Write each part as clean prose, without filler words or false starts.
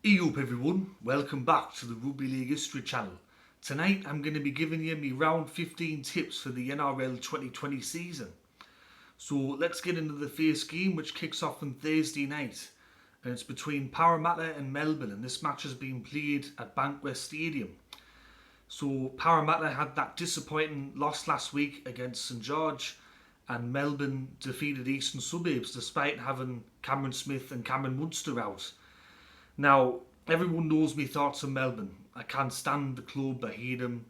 Hey up everyone, welcome back to the Rugby League History channel. Tonight I'm going to be giving you my round 15 tips for the NRL 2020 season. So let's get into the first game, which kicks off on Thursday night. And it's between Parramatta and Melbourne, and this match has been played at Bankwest Stadium. So Parramatta had that disappointing loss last week against St George, and Melbourne defeated Eastern Suburbs despite having Cameron Smith and Cameron Munster out. Now, everyone knows my thoughts on Melbourne. I can't stand the club, I hate them.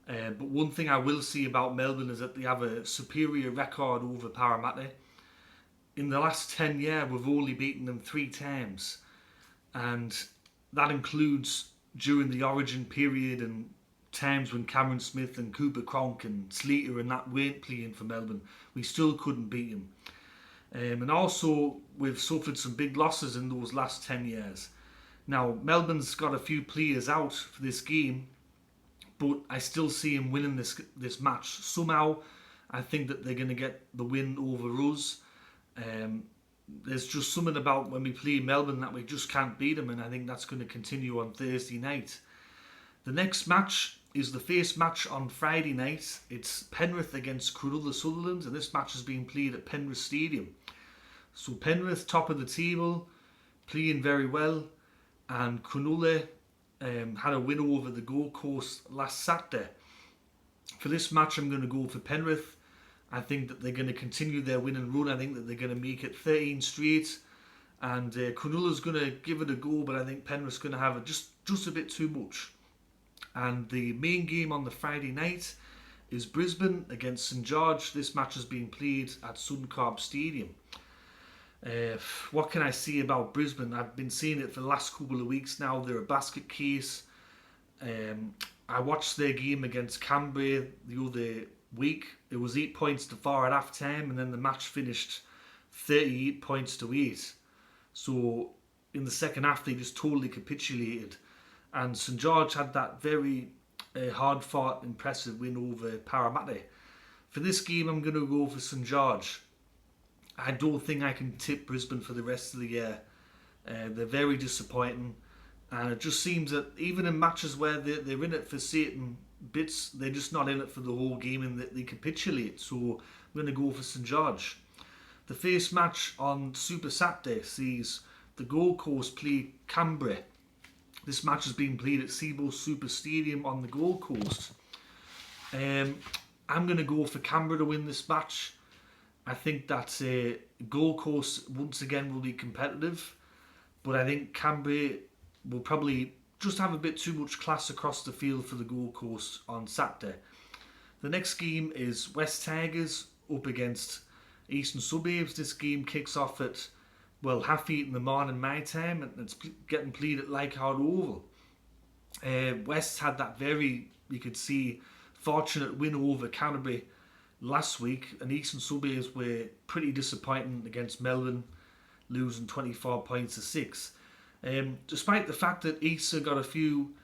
But one thing I will say about Melbourne is that they have a superior record over Parramatta. In the last 10 years, we've only beaten them 3 times. And that includes during the origin period and times when Cameron Smith and Cooper Cronk and Slater and that weren't playing for Melbourne. We still couldn't beat them. And also, we've suffered some big losses in those last 10 years. Now, Melbourne's got a few players out for this game, but I still see him winning this match. Somehow, I think that they're going to get the win over us. There's just something about when we play Melbourne that we just can't beat them, and I think that's going to continue on Thursday night. The next match is the first match on Friday night. It's Penrith against Cronulla Sutherland, and this match is being played at Penrith Stadium. So Penrith, top of the table, playing very well, and Cronulla had a win over the Gold Coast last Saturday. For this match, I'm going to go for Penrith. I think that they're going to continue their winning run. I think that they're going to make it 13 straight, and Cronulla's going to give it a go, but I think Penrith's going to have it just a bit too much. And the main game on the Friday night is Brisbane against St George. This match is being played at Suncorp Stadium. What can I say about Brisbane? I've been seeing it for the last couple of weeks now. They're a basket case. I watched their game against Canberra the other week. It was 8 points to 4 at half time, and then the match finished 38 points to 8. So in the second half, they just totally capitulated. And St George had that very hard-fought, impressive win over Parramatta. For this game, I'm going to go for St George. I don't think I can tip Brisbane for the rest of the year. They're very disappointing, and it just seems that even in matches where they're in it for certain bits, they're just not in it for the whole game, and they capitulate. So I'm going to go for St George. The first match on Super Saturday sees the Gold Coast play Canberra. This match is being played at Seabolt Super Stadium on the Gold Coast. I'm going to go for Canberra to win this match. I think that Gold Coast once again will be competitive, but I think Canberra will probably just have a bit too much class across the field for the Gold Coast on Saturday. The next game is West Tigers up against Eastern Suburbs. This game kicks off at 8:30 in the morning my time, and it's getting played at Leichhardt Oval. West had that very, you could see, fortunate win over Canterbury last week, and Eastern Suburbs were pretty disappointing against Melbourne, losing 24 points to 6. Despite the fact that Eastern got a few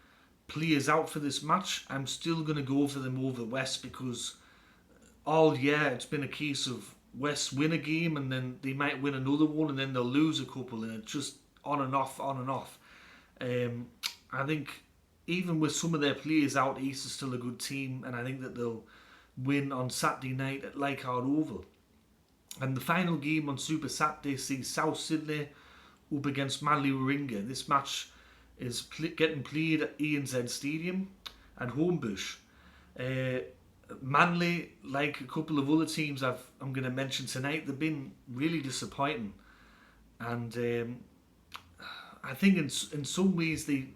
players out for this match, I'm still going to go for them over West, because all year it's been a case of West win a game and then they might win another one and then they'll lose a couple, and it's just on and off, on and off. I think even with some of their players out, East is still a good team, and I think that they'll win on Saturday night at Leichhardt Oval. And the final game on Super Saturday sees South Sydney up against Manly Warringah. This match is getting played at ANZ Stadium and Homebush. Manly, like a couple of other teams I'm going to mention tonight, they've been really disappointing, and I think in some ways they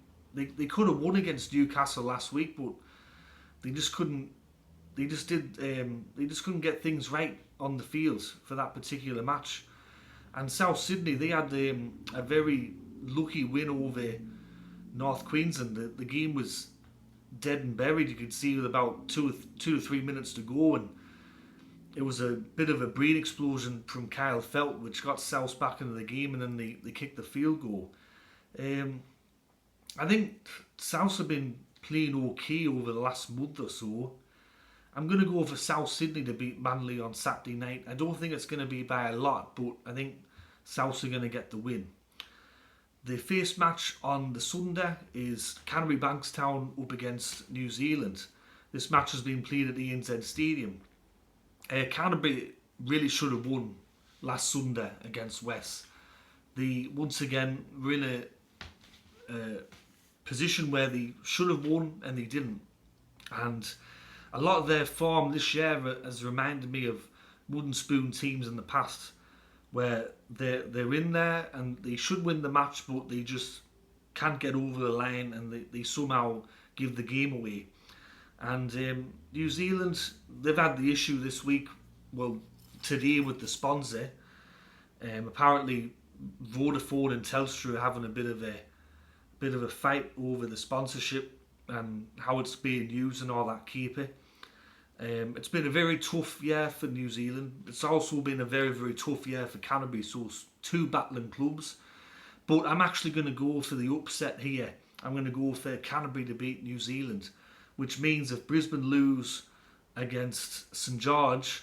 could have won against Newcastle last week, but they just couldn't. They just couldn't get things right on the field for that particular match. And South Sydney, they had a very lucky win over North Queensland. The game was dead and buried. You could see with about 2 to 3 minutes to go, and it was a bit of a brain explosion from Kyle Felt, which got South back into the game, and then they kicked the field goal. I think South have been playing okay over the last month or so. I'm going to go for South Sydney to beat Manly on Saturday night. I don't think it's going to be by a lot, but I think South are going to get the win. The first match on the Sunday is Canterbury Bankstown up against New Zealand. This match has been played at the NZ Stadium. Canterbury really should have won last Sunday against West. They once again were in a position where they should have won and they didn't. And a lot of their form this year has reminded me of wooden spoon teams in the past, where they're in there and they should win the match, but they just can't get over the line and they somehow give the game away. And New Zealand, they've had the issue this week, well, today with the sponsor. Apparently, Vodafone and Telstra are having a bit of a fight over the sponsorship and how it's being used and all that caper. It's been a very tough year for New Zealand. It's also been a very, very tough year for Canterbury, so it's two battling clubs. But I'm actually going to go for the upset here. I'm going to go for Canterbury to beat New Zealand, which means if Brisbane lose against St George,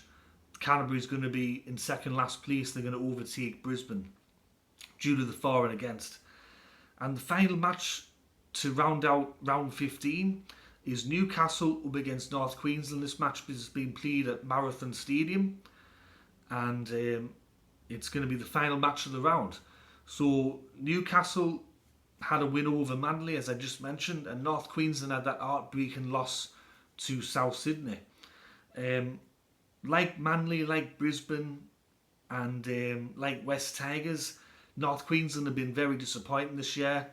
Canterbury's going to be in second last place. They're going to overtake Brisbane due to the for and against. And the final match to round out round 15 is Newcastle up against North Queensland. This match is being played at Marathon Stadium, and it's going to be the final match of the round. So Newcastle had a win over Manly, as I just mentioned, and North Queensland had that heartbreaking loss to South Sydney. Like Manly, like Brisbane, and like West Tigers, North Queensland have been very disappointing this year.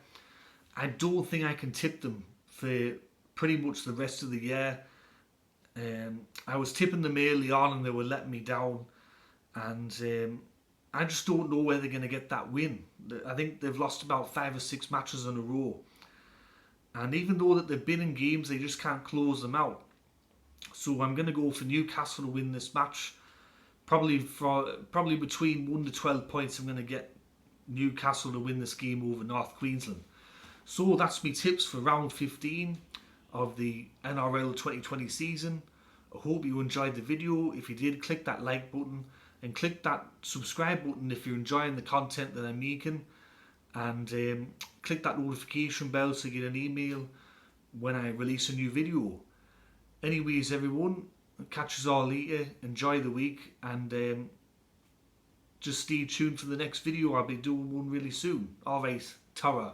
I don't think I can tip them for pretty much the rest of the year. I was tipping them early on and they were letting me down, and I just don't know where they're going to get that win. I think they've lost about 5 or 6 matches in a row, and even though that they've been in games, they just can't close them out. So I'm going to go for Newcastle to win this match. Probably between 1 to 12 points. I'm going to get Newcastle to win this game over North Queensland. So that's my tips for round 15 of the NRL 2020 season. I hope you enjoyed the video. If you did, click that like button and click that subscribe button if you're enjoying the content that I'm making, and click that notification bell so you get an email when I release a new video. Anyways, everyone, catch us all later. Enjoy the week, and just stay tuned for the next video. I'll be doing one really soon. Alright, ta-ra.